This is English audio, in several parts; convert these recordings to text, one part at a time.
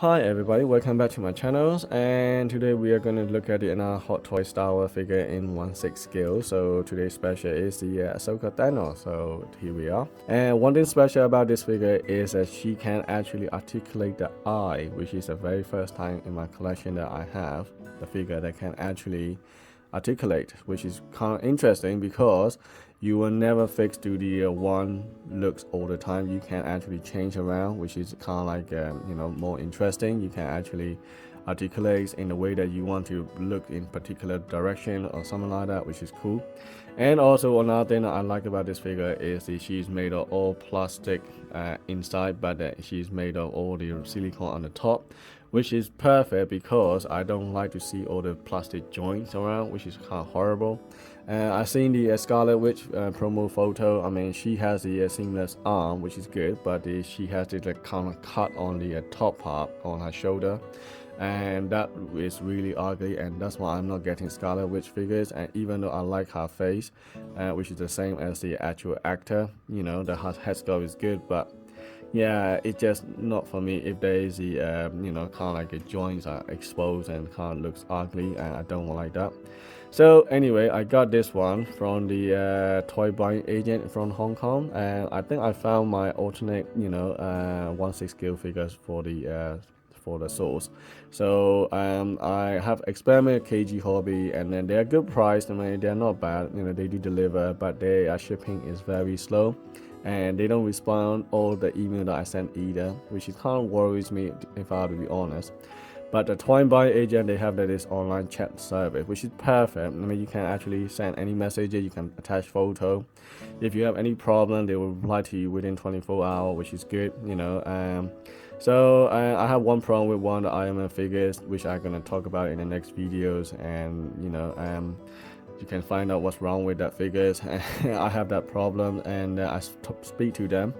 Hi everybody, welcome back to my channels, and today we are going to look at the Hot Toy Star Wars figure in 1/6 scale. So today's special is the Ahsoka Tano. So here we are. And one thing special about this figure is that she can actually articulate the eye, which is the very first time in my collection that I have the figure that can actually articulate, which is kind of interesting because you will never fix to the one looks all the time. You can actually change around, which is kind of like more interesting. You can actually articulate in the way that you want to look in particular direction or something like that, which is cool. And also another thing that I like about this figure is that she's made of all plastic inside, but she's made of all the silicone on the top, which is perfect because I don't like to see all the plastic joints around, which is kind of horrible. I've seen the Scarlet Witch promo photo. I mean, she has the seamless arm, which is good, but she has this kind of cut on the top part on her shoulder, and that is really ugly, and that's why I'm not getting Scarlet Witch figures. And even though I like her face, which is the same as the actual actor, the head sculpt is good, but yeah, it's just not for me. If there is the kind of like the joints are exposed and kind of looks ugly, and I don't like that. So anyway, I got this one from the toy buying agent from Hong Kong, and I think I found my alternate 1/6 scale figures for the source. So I have experimented KG Hobby, and then they're good price. I mean, they're not bad. They do deliver, but their shipping is very slow, and they don't respond all the email that I send either, which is kind of worries me if I have to be honest. But the toy buying agent, they have this online chat service, which is perfect. I mean, you can actually send any messages, you can attach photo. If you have any problem, they will reply to you within 24 hours, which is good. So I have one problem with one of the Iron Man figures, which I'm gonna talk about in the next videos, and you can find out what's wrong with that figures. I have that problem, and I speak to them,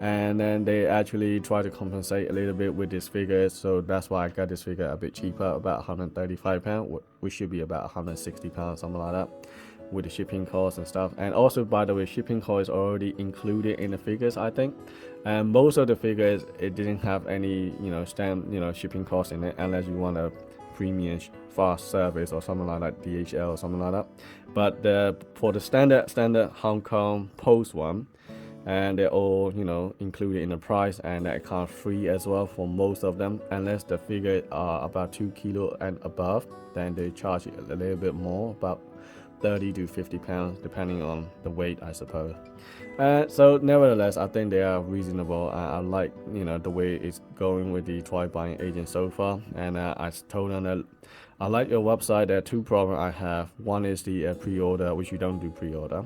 and then they actually try to compensate a little bit with this figure. So that's why I got this figure a bit cheaper, about £135, which should be about £160, something like that, with the shipping costs and stuff. And also, by the way, shipping cost is already included in the figures, I think. And most of the figures, it didn't have any stamp shipping cost in it, unless you want a premium fast service or something like that, DHL or something like that. But for the standard Hong Kong post one, and they're all included in the price, and that kind of free as well for most of them, unless the figure are about 2 kilo and above, then they charge it a little bit more, about 30 to 50 pounds depending on the weight, I suppose. So nevertheless, I think they are reasonable. I like the way it's going with the toy buying agent so far, and I told them that I like your website. There are two problems I have. One is the pre-order, which you don't do pre-order,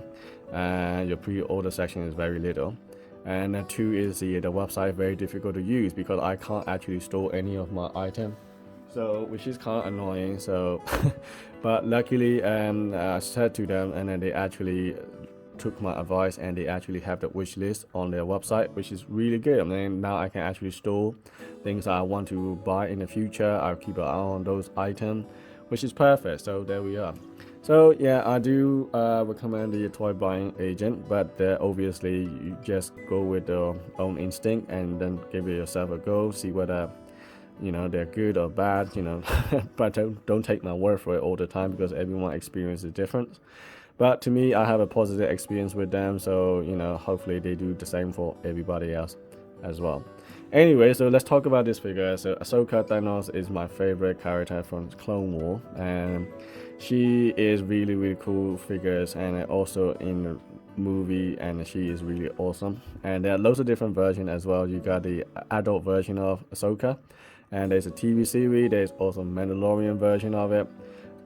and your pre-order section is very little. And two is the website very difficult to use because I can't actually store any of my items, so which is kind of annoying. So but luckily I said to them, and then they actually took my advice, and they actually have the wish list on their website, which is really good. I mean, now I can actually store things I want to buy in the future. I'll keep an eye on those items, which is perfect. So there we are. So yeah, I do recommend the toy buying agent, but obviously you just go with your own instinct and then give it yourself a go, see whether they're good or bad, but don't take my word for it all the time, because everyone experiences different. But to me, I have a positive experience with them, so hopefully they do the same for everybody else as well. Anyway, so let's talk about this figure. So Ahsoka Tano is my favorite character from Clone Wars, and she is really cool figures, and also in the movie, and she is really awesome. And there are loads of different versions as well. You got the adult version of Ahsoka, and there's a TV series. There's also a Mandalorian version of it.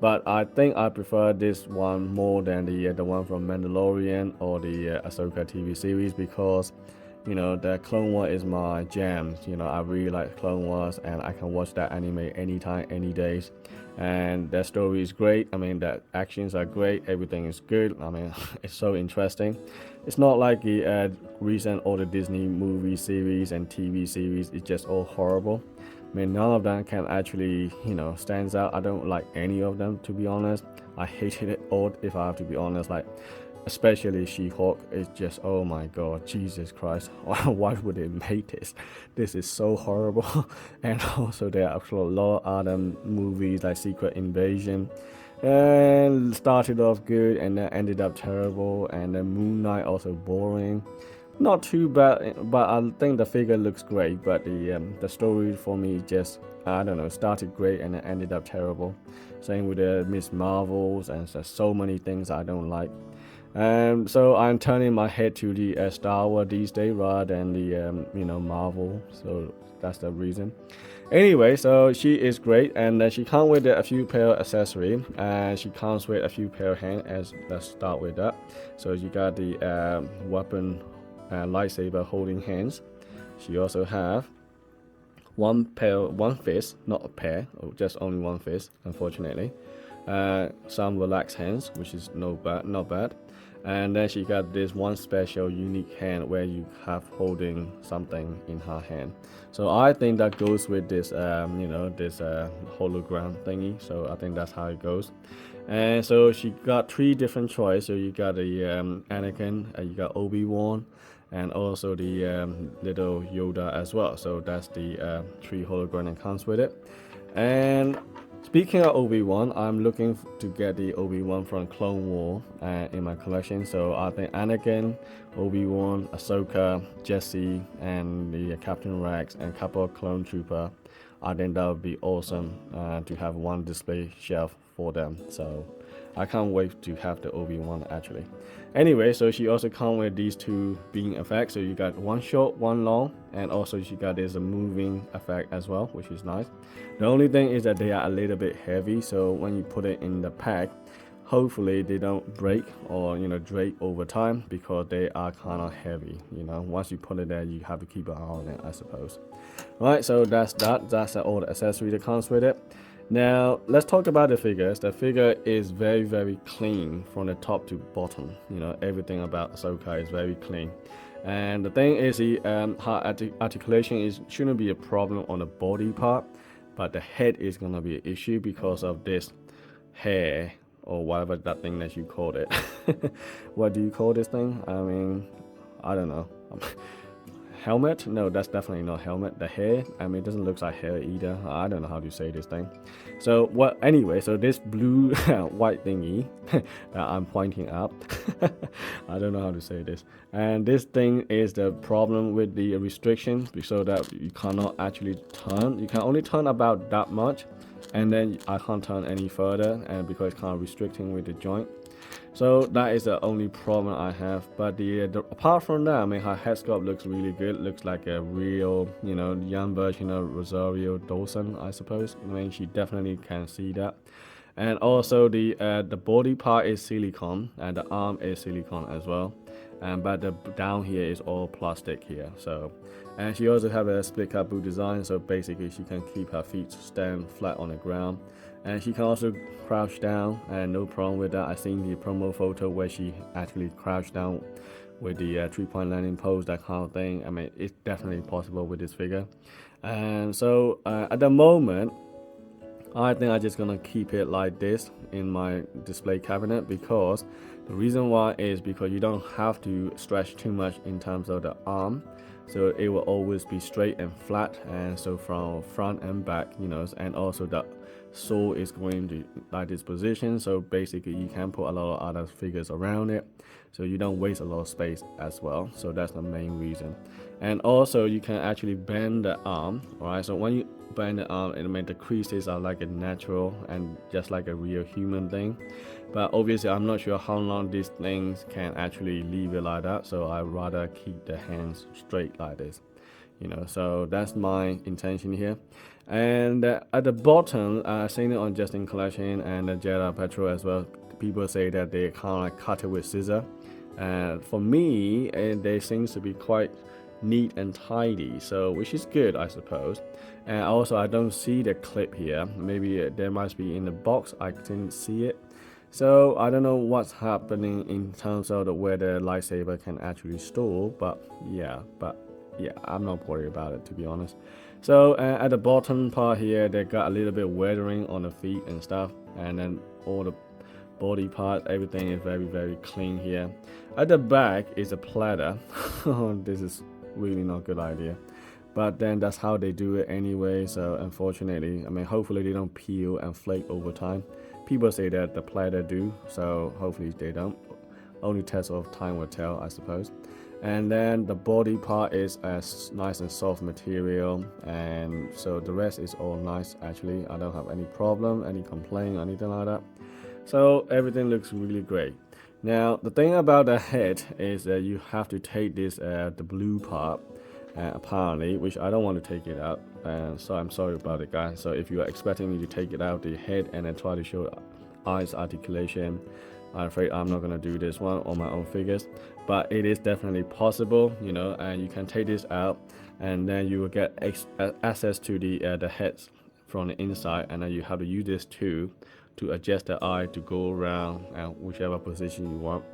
But I think I prefer this one more than the one from Mandalorian or the Ahsoka TV series, because the Clone Wars is my jam. I really like Clone Wars, and I can watch that anime anytime, any days. And that story is great. I mean, the actions are great. Everything is good. I mean, it's so interesting. It's not like the recent all the Disney movie series and TV series. It's just all horrible. I mean, none of them can actually, stands out. I don't like any of them, to be honest. I hated it all, if I have to be honest. Like, especially She-Hulk, is just, oh my god, Jesus Christ, why would they make this? This is so horrible. And also there are a lot of other movies like Secret Invasion, and started off good and then ended up terrible, and then Moon Knight also boring. Not too bad, but I think the figure looks great, but the story for me just, I don't know, started great and then ended up terrible. Same with the Miss Marvels, and so many things I don't like. So I'm turning my head to the Star Wars these days rather than the Marvel. So that's the reason. Anyway, so she is great, and she comes with a few pair of accessories, and she comes with a few pair of hands. As let's start with that. So you got the weapon, lightsaber holding hands. She also have one fist, not a pair, just only one fist, unfortunately. Some relaxed hands, which is not bad. And then she got this one special unique hand where you have holding something in her hand. So I think that goes with this this hologram thingy. So I think that's how it goes. And so she got 3 different choices. So you got the Anakin, you got Obi-Wan, and also the little Yoda as well. So that's the 3 hologram that comes with it. And speaking of Obi-Wan, I'm looking to get the Obi-Wan from Clone War in my collection. So I think Anakin, Obi-Wan, Ahsoka, Jesse, and the Captain Rex, and a couple of clone trooper. I think that would be awesome to have one display shelf for them. So I can't wait to have the Obi-Wan actually. Anyway, so she also comes with these 2 beam effects. So you got one short, one long, and also she got this moving effect as well, which is nice. The only thing is that they are a little bit heavy, so when you put it in the pack, hopefully they don't break or drape over time, because they are kind of heavy. Once you put it there, you have to keep an eye on it, I suppose. Right, so that's all the accessory that comes with it. Now let's talk about the figures. The figure is very, very clean from the top to bottom. Everything about Ahsoka is very clean. And the thing is, her articulation shouldn't be a problem on the body part, but the head is gonna be an issue because of this hair, or whatever that thing that you called it. What do you call this thing? I mean, I don't know. Helmet? No, that's definitely not helmet. The hair, I mean, it doesn't look like hair either. I don't know how to say this thing. So anyway, so this blue white thingy that I'm pointing up, I don't know how to say this. And this thing is the problem with the restriction, so that you cannot actually turn. You can only turn about that much, and then I can't turn any further, and because it's kind of restricting with the joint. So that is the only problem I have. But the apart from that, I mean, her head sculpt looks really good. Looks like a real, young version of Rosario Dawson, I suppose. I mean, she definitely can see that. And also the body part is silicone, and the arm is silicone as well. But the down here is all plastic here. So, and she also have a split cut boot design. So basically, she can keep her feet stand flat on the ground. And she can also crouch down, and no problem with that. I seen the promo photo where she actually crouched down with the 3-point landing pose, that kind of thing. I mean, it's definitely possible with this figure. And so at the moment, I think I'm just gonna keep it like this in my display cabinet, because the reason why is because you don't have to stretch too much in terms of the arm. So it will always be straight and flat, and so from front and back, and also the sword is going to like this position. So basically you can put a lot of other figures around it, so you don't waste a lot of space as well. So that's the main reason. And also you can actually bend the arm. Alright, so when you bend the arm, it means the creases are like a natural and just like a real human thing. But obviously I'm not sure how long these things can actually leave it like that, so I rather keep the hands straight like this. So that's my intention here. And at the bottom, I've seen it on Justin Collection and the Jedi Petrol as well. People say that they kind of cut it with scissor. And for me, they seems to be quite neat and tidy, so which is good, I suppose. And also, I don't see the clip here. Maybe there must be in the box. I didn't see it. So I don't know what's happening in terms of where the lightsaber can actually store. But yeah, I'm not worried about it, to be honest. So at the bottom part here, they got a little bit weathering on the feet and stuff, and then all the body part, everything is very clean here. At the back is a platter. This is really not a good idea, but then that's how they do it anyway. So unfortunately, I mean, hopefully they don't peel and flake over time. People say that the platter do, so hopefully they don't. Only test of time will tell, I suppose. And then the body part is as nice and soft material, and so the rest is all nice. Actually, I don't have any problem, any complaint, anything like that. So everything looks really great. Now the thing about the head is that you have to take this the blue part apparently, which I don't want to take it out, and so I'm sorry about it, guys. So if you are expecting me to take it out the head and then try to show eyes articulation, I'm afraid I'm not gonna do this one on my own figures, but it is definitely possible, you know, and you can take this out and then you will get access to the heads from the inside, and then you have to use this tool to adjust the eye to go around whichever position you want,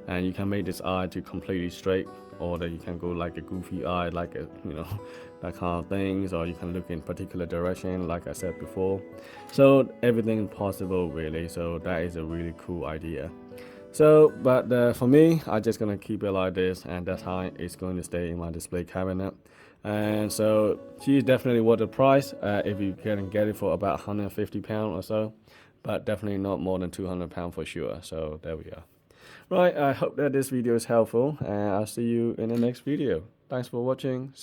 and you can make this eye to completely straight, or that you can go like a goofy eye, like a, you know, that kind of things, or you can look in particular direction like I said before. So everything is possible really, so that is a really cool idea. So but for me, I'm just gonna keep it like this, and that's how it's going to stay in my display cabinet. And so she's definitely worth the price if you can get it for about £150 or so, but definitely not more than £200 for sure. So there we are. Right, I hope that this video is helpful, and I'll see you in the next video. Thanks for watching.